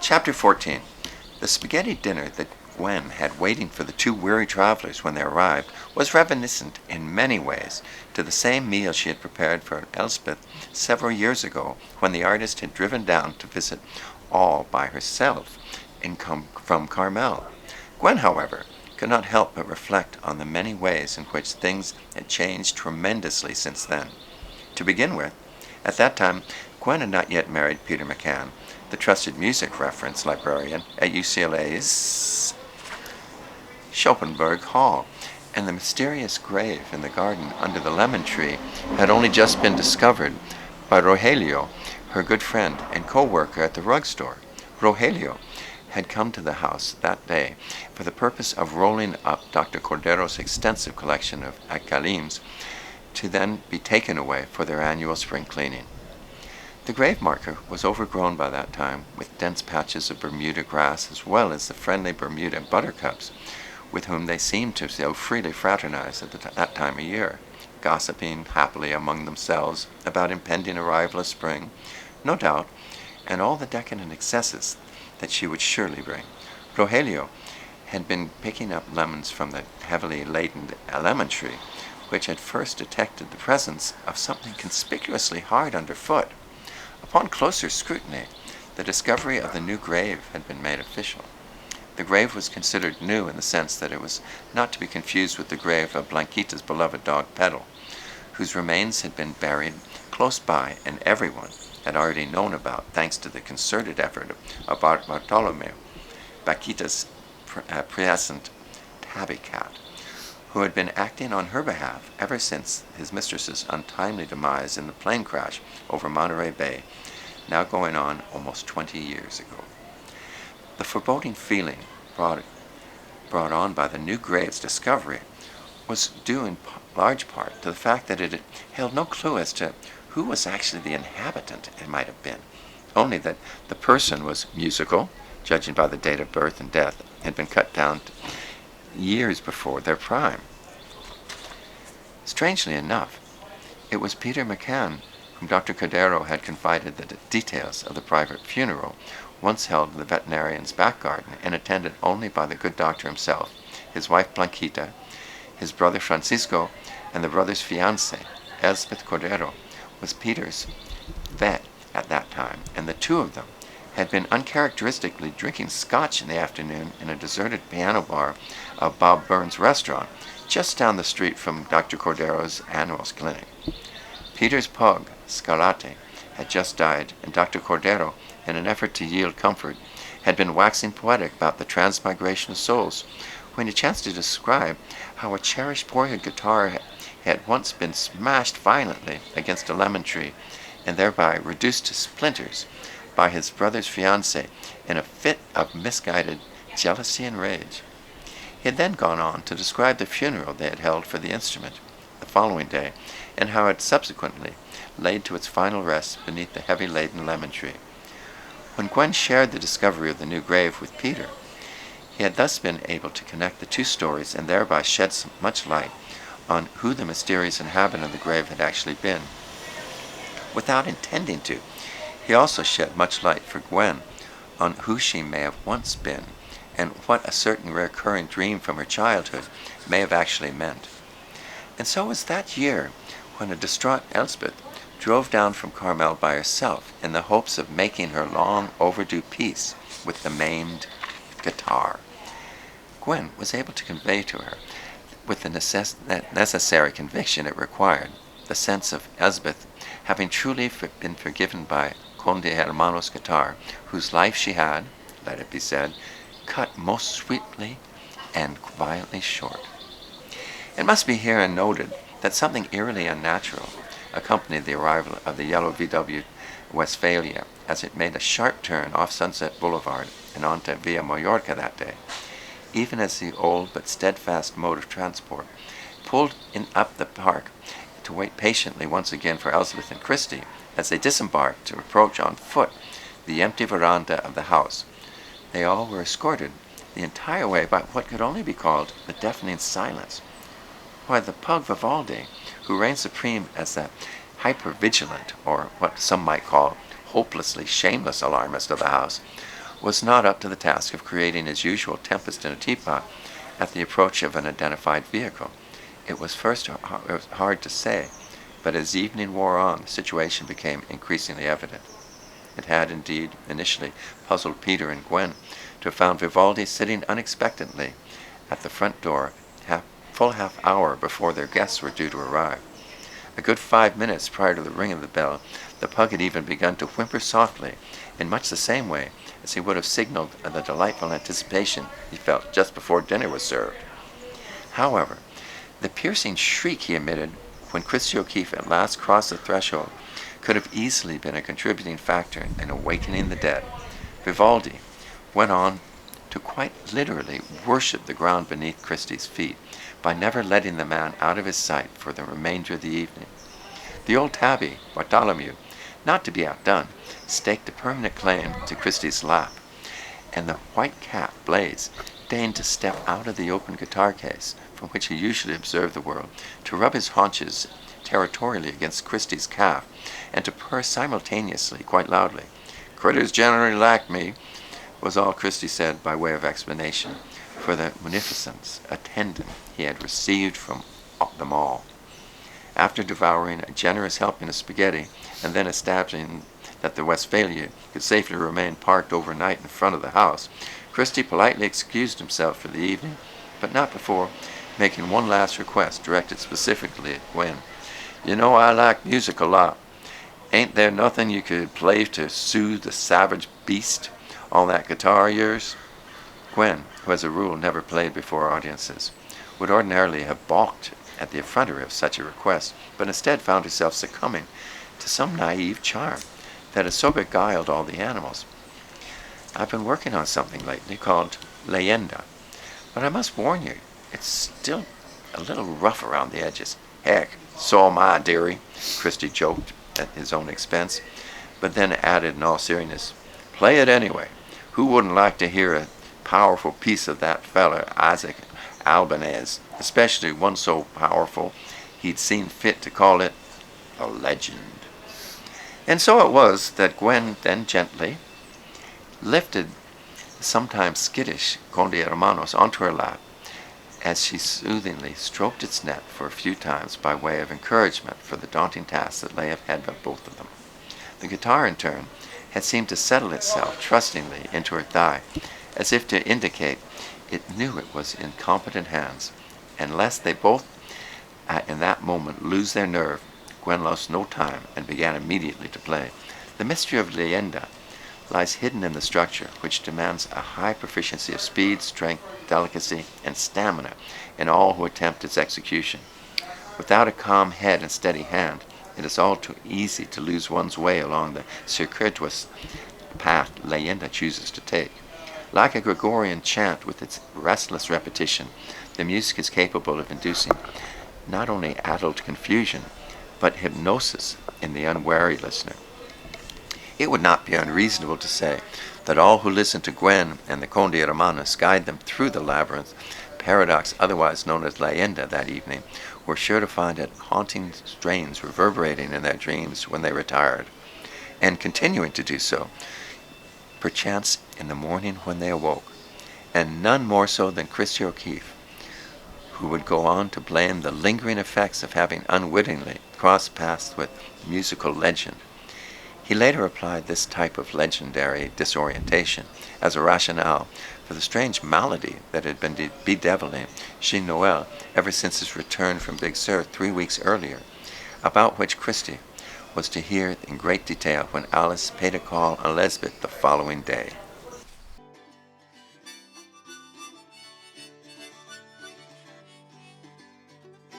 Chapter 14. The spaghetti dinner that Gwen had waiting for the two weary travelers when they arrived was reminiscent in many ways to the same meal she had prepared for Elspeth several years ago when the artist had driven down to visit all by herself from Carmel. Gwen, however, could not help but reflect on the many ways in which things had changed tremendously since then. To begin with, at that time, Gwen had not yet married Peter McCann, the trusted music reference librarian at UCLA's Schopenberg Hall, and the mysterious grave in the garden under the lemon tree had only just been discovered by Rogelio, her good friend and co-worker at the rug store. Rogelio had come to the house that day for the purpose of rolling up Dr. Cordero's extensive collection of acalims to then be taken away for their annual spring cleaning. The grave marker was overgrown by that time with dense patches of Bermuda grass as well as the friendly Bermuda buttercups with whom they seemed to so freely fraternize at that time of year, gossiping happily among themselves about impending arrival of spring, no doubt, and all the decadent excesses that she would surely bring. Rogelio had been picking up lemons from the heavily laden lemon tree, which had first detected the presence of something conspicuously hard underfoot. Upon closer scrutiny, the discovery of the new grave had been made official. The grave was considered new in the sense that it was not to be confused with the grave of Blanquita's beloved dog Pedal, whose remains had been buried close by and everyone had already known about thanks to the concerted effort of Bartolomeo, Blanquita's present tabby cat, who had been acting on her behalf ever since his mistress's untimely demise in the plane crash over Monterey Bay, now going on almost 20 years ago. The foreboding feeling brought on by the new grave's discovery was due in large part to the fact that it held no clue as to who was actually the inhabitant it might have been, only that the person was musical, judging by the date of birth and death, had been cut down years before their prime. Strangely enough, it was Peter McCann whom Dr. Cordero had confided the details of the private funeral, once held in the veterinarian's back garden and attended only by the good doctor himself, his wife Blanquita, his brother Francisco, and the brother's fiancée, Elspeth Cordero, was Peter's vet at that time, and the two of them had been uncharacteristically drinking scotch in the afternoon in a deserted piano bar of Bob Burns' restaurant, just down the street from Dr. Cordero's annual clinic. Peter's pug, Scarlatti, had just died, and Dr. Cordero, in an effort to yield comfort, had been waxing poetic about the transmigration of souls, when he chanced to describe how a cherished boyhood guitar had once been smashed violently against a lemon tree, and thereby reduced to splinters by his brother's fiancée in a fit of misguided jealousy and rage. He had then gone on to describe the funeral they had held for the instrument the following day, and how it subsequently laid to its final rest beneath the heavy-laden lemon tree. When Gwen shared the discovery of the new grave with Peter, he had thus been able to connect the two stories and thereby shed much light on who the mysterious inhabitant of the grave had actually been. Without intending to, he also shed much light for Gwen on who she may have once been and what a certain recurring dream from her childhood may have actually meant. And so it was that year when a distraught Elspeth drove down from Carmel by herself in the hopes of making her long overdue peace with the maimed guitar. Gwen was able to convey to her, with the necessary conviction it required, the sense of Elspeth having truly been forgiven by Conde Hermanos Guitar, whose life she had, let it be said, cut most sweetly and violently short. It must be here noted that something eerily unnatural accompanied the arrival of the yellow VW Westphalia as it made a sharp turn off Sunset Boulevard and onto Via Majorca that day, even as the old but steadfast mode of transport pulled up the park to wait patiently once again for Elspeth and Christie as they disembarked to approach on foot the empty veranda of the house. They all were escorted the entire way by what could only be called the deafening silence, while the pug Vivaldi, who reigned supreme as the hyper-vigilant, or what some might call hopelessly shameless alarmist of the house, was not up to the task of creating his usual tempest in a teapot at the approach of an identified vehicle. It was hard to say, but as evening wore on, the situation became increasingly evident. It had indeed initially puzzled Peter and Gwen to have found Vivaldi sitting unexpectedly at the front door full half hour before their guests were due to arrive. A good 5 minutes prior to the ring of the bell, the pug had even begun to whimper softly, in much the same way as he would have signaled the delightful anticipation he felt just before dinner was served. However, the piercing shriek he emitted when Christy O'Keefe at last crossed the threshold could have easily been a contributing factor in awakening the dead. Vivaldi went on to quite literally worship the ground beneath Christie's feet by never letting the man out of his sight for the remainder of the evening. The old tabby, Bartholomew, not to be outdone, staked a permanent claim to Christie's lap, and the white cat, Blaze, deigned to step out of the open guitar case, from which he usually observed the world, to rub his haunches territorially against Christie's calf, and to purr simultaneously, quite loudly. "Critters generally like me," was all Christie said by way of explanation for the munificence attendant he had received from them all. After devouring a generous helping of spaghetti, and then establishing that the Westphalia could safely remain parked overnight in front of the house, Christie politely excused himself for the evening, but not before making one last request directed specifically at Gwen. "You know I like music a lot. Ain't there nothing you could play to soothe the savage beast on that guitar of yours?" Gwen, who as a rule never played before audiences, would ordinarily have balked at the effrontery of such a request, but instead found herself succumbing to some naive charm that had so beguiled all the animals. "I've been working on something lately called Leyenda, but I must warn you, it's still a little rough around the edges." "Heck, so am I, dearie," Christie joked at his own expense, but then added in all seriousness, "Play it anyway. Who wouldn't like to hear a powerful piece of that feller Isaac Albanese, especially one so powerful he'd seen fit to call it a legend?" And so it was that Gwen then gently lifted the sometimes skittish Conde Hermanos onto her lap, as she soothingly stroked its neck for a few times by way of encouragement for the daunting task that lay ahead of both of them. The guitar, in turn, had seemed to settle itself trustingly into her thigh, as if to indicate it knew it was in competent hands, and lest they both in that moment lose their nerve, Gwen lost no time and began immediately to play. The mystery of Leyenda lies hidden in the structure, which demands a high proficiency of speed, strength, delicacy, and stamina in all who attempt its execution. Without a calm head and steady hand, it is all too easy to lose one's way along the circuitous path Leyenda chooses to take. Like a Gregorian chant with its restless repetition, the music is capable of inducing not only addled confusion, but hypnosis in the unwary listener. It would not be unreasonable to say that all who listen to Gwen and the Conde Hermanos guide them through the labyrinth paradox otherwise known as Leyenda that evening were sure to find it haunting strains reverberating in their dreams when they retired, and continuing to do so, perchance in the morning when they awoke, and none more so than Christy O'Keefe, who would go on to blame the lingering effects of having unwittingly crossed paths with musical legend. He later applied this type of legendary disorientation as a rationale for the strange malady that had been bedeviling Jean Noel ever since his return from Big Sur 3 weeks earlier, about which Christie was to hear in great detail when Alice paid a call on Lesbeth the following day.